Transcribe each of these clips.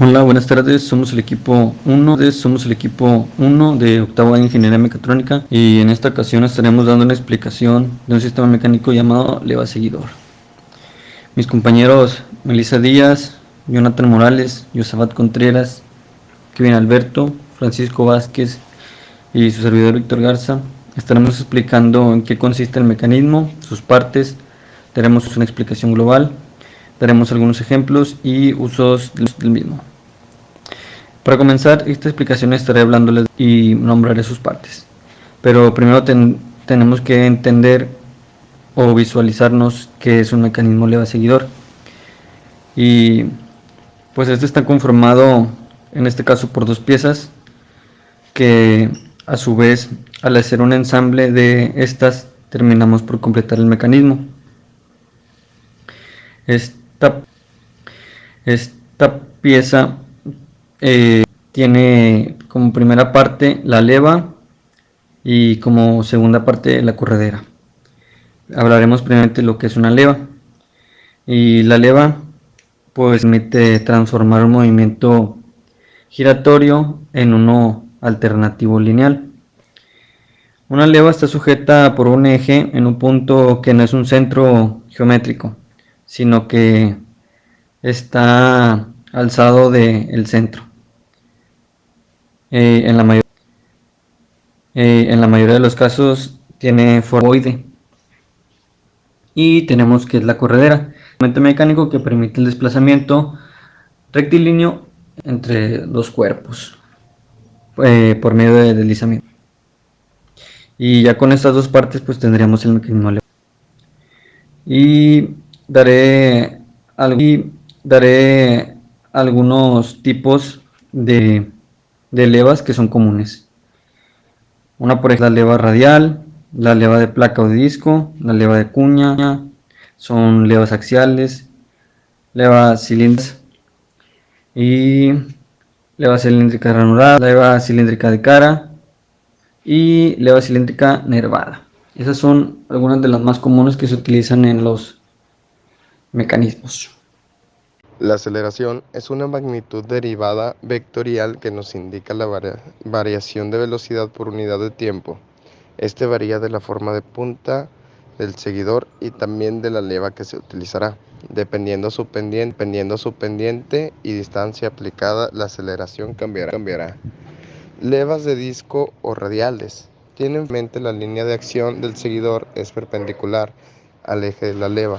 Hola, buenas tardes. Somos el equipo 1 de octavo de Ingeniería Mecatrónica y en esta ocasión estaremos dando una explicación de un sistema mecánico llamado leva seguidor. Mis compañeros Melissa Díaz, Jonathan Morales, Yosabat Contreras, Kevin Alberto, Francisco Vázquez y su servidor Víctor Garza estaremos explicando en qué consiste el mecanismo, sus partes, daremos una explicación global, daremos algunos ejemplos y usos del mismo. Para comenzar esta explicación estaré hablándoles y nombraré sus partes. Pero primero tenemos que entender o visualizarnos qué es un mecanismo leva seguidor. Y pues este está conformado en este caso por dos piezas que a su vez al hacer un ensamble de estas terminamos por completar el mecanismo. Esta pieza tiene como primera parte la leva y como segunda parte la corredera. Hablaremos primeramente de lo que es una leva. Y la leva pues permite transformar un movimiento giratorio en uno alternativo lineal. Una leva está sujeta por un eje en un punto que no es un centro geométrico, sino que está alzado del centro. En la mayoría de los casos tiene forma ovoide. Y tenemos que es la corredera, instrumento mecánico que permite el desplazamiento rectilíneo entre dos cuerpos por medio de deslizamiento. Y ya con estas dos partes pues tendríamos el mecanismo leva. Y daré algunos tipos de levas que son comunes. Una por ejemplo la leva radial, la leva de placa o de disco, la leva de cuña, son levas axiales, levas cilíndricas y leva cilíndrica ranurada, leva cilíndrica de cara y leva cilíndrica nervada. Esas son algunas de las más comunes que se utilizan en los mecanismos. La aceleración es una magnitud derivada vectorial que nos indica la variación de velocidad por unidad de tiempo. Este varía de la forma de punta del seguidor y también de la leva que se utilizará. Dependiendo su pendiente y distancia aplicada, la aceleración cambiará. Levas de disco o radiales. Tienen en mente la línea de acción del seguidor es perpendicular al eje de la leva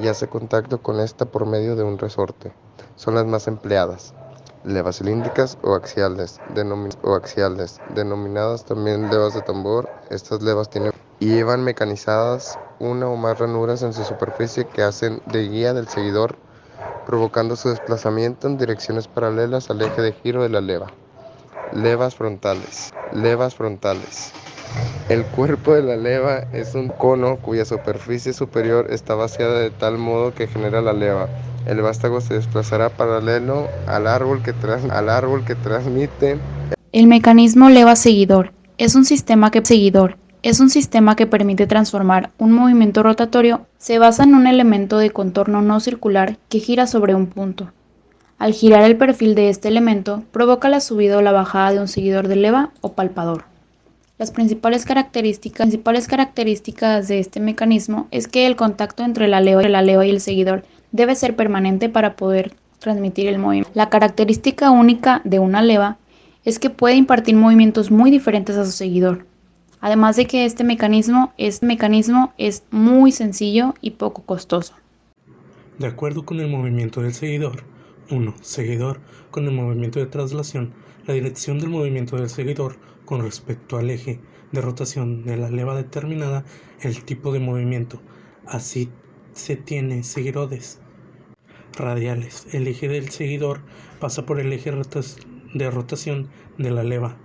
y hace contacto con esta por medio de un resorte. Son las más empleadas. Levas cilíndricas o axiales, denominadas también levas de tambor. Estas levas llevan mecanizadas una o más ranuras en su superficie que hacen de guía del seguidor, provocando su desplazamiento en direcciones paralelas al eje de giro de la leva. Levas frontales. El cuerpo de la leva es un cono cuya superficie superior está vaciada de tal modo que genera la leva. El vástago se desplazará paralelo al árbol que transmite. El mecanismo leva seguidor es un sistema que permite transformar un movimiento rotatorio. Se basa en un elemento de contorno no circular que gira sobre un punto. Al girar el perfil de este elemento, provoca la subida o la bajada de un seguidor de leva o palpador. Las principales características de este mecanismo es que el contacto entre la leva y el seguidor debe ser permanente para poder transmitir el movimiento. La característica única de una leva es que puede impartir movimientos muy diferentes a su seguidor. Además de que este mecanismo es muy sencillo y poco costoso. De acuerdo con el movimiento del seguidor. 1. Seguidor. Con el movimiento de traslación, la dirección del movimiento del seguidor con respecto al eje de rotación de la leva determinada el tipo de movimiento. Así se tiene seguidores radiales. El eje del seguidor pasa por el eje de rotación de la leva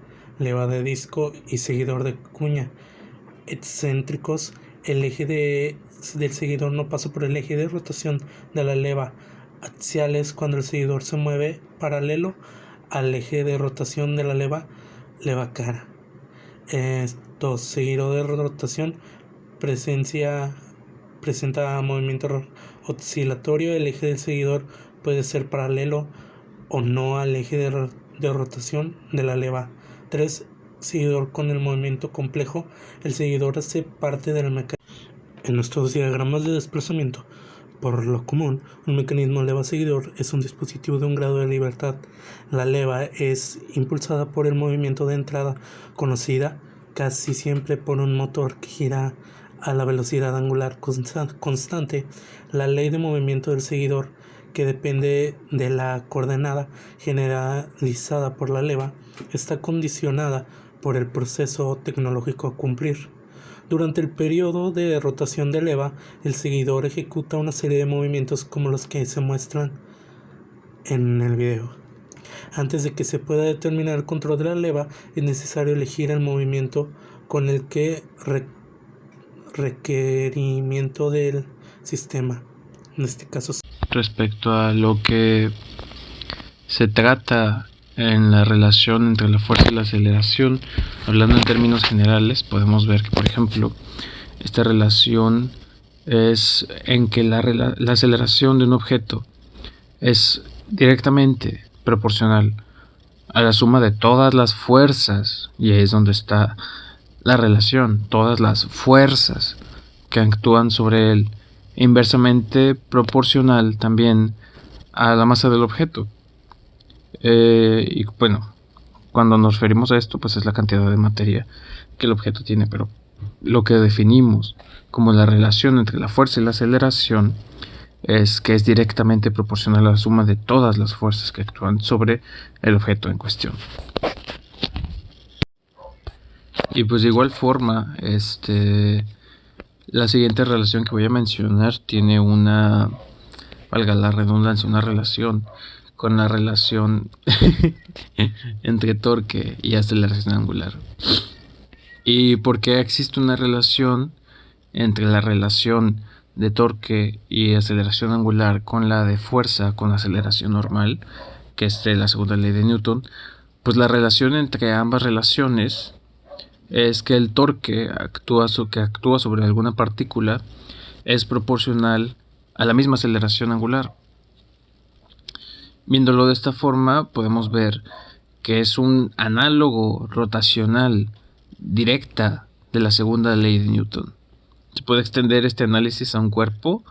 de disco y seguidor de cuña. Excéntricos. El eje del seguidor no pasa por el eje de rotación de la leva. Axiales, cuando el seguidor se mueve paralelo al eje de rotación de la leva cara. Estos seguidor de rotación presenta movimiento oscilatorio. El eje del seguidor puede ser paralelo o no al eje de rotación de la leva. 3. Seguidor con el movimiento complejo. El seguidor hace parte del mecanismo. En nuestros diagramas de desplazamiento, por lo común, un mecanismo leva-seguidor es un dispositivo de un grado de libertad. La leva es impulsada por el movimiento de entrada, conocida casi siempre por un motor que gira a la velocidad angular constante. La ley de movimiento del seguidor, que depende de la coordenada generalizada por la leva, está condicionada por el proceso tecnológico a cumplir. Durante el periodo de rotación de leva, el seguidor ejecuta una serie de movimientos como los que se muestran en el video. Antes de que se pueda determinar el control de la leva, es necesario elegir el movimiento con el que requerimiento del sistema. En este caso, respecto a lo que se trata en la relación entre la fuerza y la aceleración, hablando en términos generales, podemos ver que, por ejemplo, esta relación es en que la aceleración de un objeto es directamente proporcional a la suma de todas las fuerzas, y ahí es donde está la relación, todas las fuerzas que actúan sobre él, inversamente proporcional también a la masa del objeto. Y bueno, cuando nos referimos a esto, pues es la cantidad de materia que el objeto tiene, pero lo que definimos como la relación entre la fuerza y la aceleración es que es directamente proporcional a la suma de todas las fuerzas que actúan sobre el objeto en cuestión. Y pues de igual forma, la siguiente relación que voy a mencionar tiene una, valga la redundancia, una relación con la relación entre torque y aceleración angular. ¿Y por qué existe una relación entre la relación de torque y aceleración angular con la de fuerza con aceleración normal, que es de la segunda ley de Newton? Pues la relación entre ambas relaciones es que el torque que actúa sobre alguna partícula es proporcional a la misma aceleración angular. Viéndolo de esta forma, podemos ver que es un análogo rotacional directa de la segunda ley de Newton. Se puede extender este análisis a un cuerpo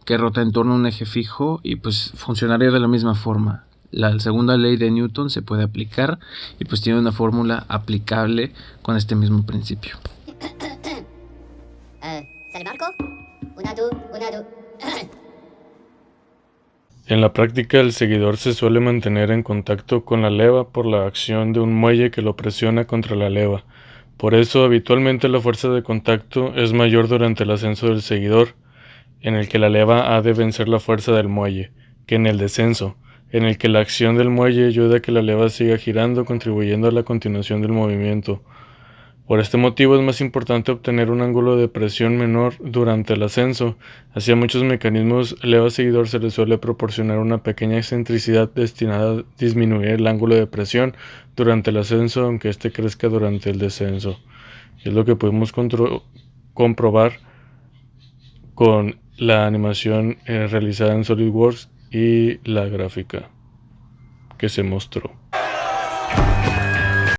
que rota en torno a un eje fijo y pues funcionaría de la misma forma. La segunda ley de Newton se puede aplicar y pues tiene una fórmula aplicable con este mismo principio. ¿Sale Marco? Una, dos. En la práctica, el seguidor se suele mantener en contacto con la leva por la acción de un muelle que lo presiona contra la leva. Por eso, habitualmente la fuerza de contacto es mayor durante el ascenso del seguidor, en el que la leva ha de vencer la fuerza del muelle, que en el descenso, en el que la acción del muelle ayuda a que la leva siga girando, contribuyendo a la continuación del movimiento. Por este motivo es más importante obtener un ángulo de presión menor durante el ascenso. Así a muchos mecanismos leva-seguidor se les suele proporcionar una pequeña excentricidad destinada a disminuir el ángulo de presión durante el ascenso, aunque éste crezca durante el descenso. Es lo que podemos comprobar con la animación realizada en SolidWorks y la gráfica que se mostró.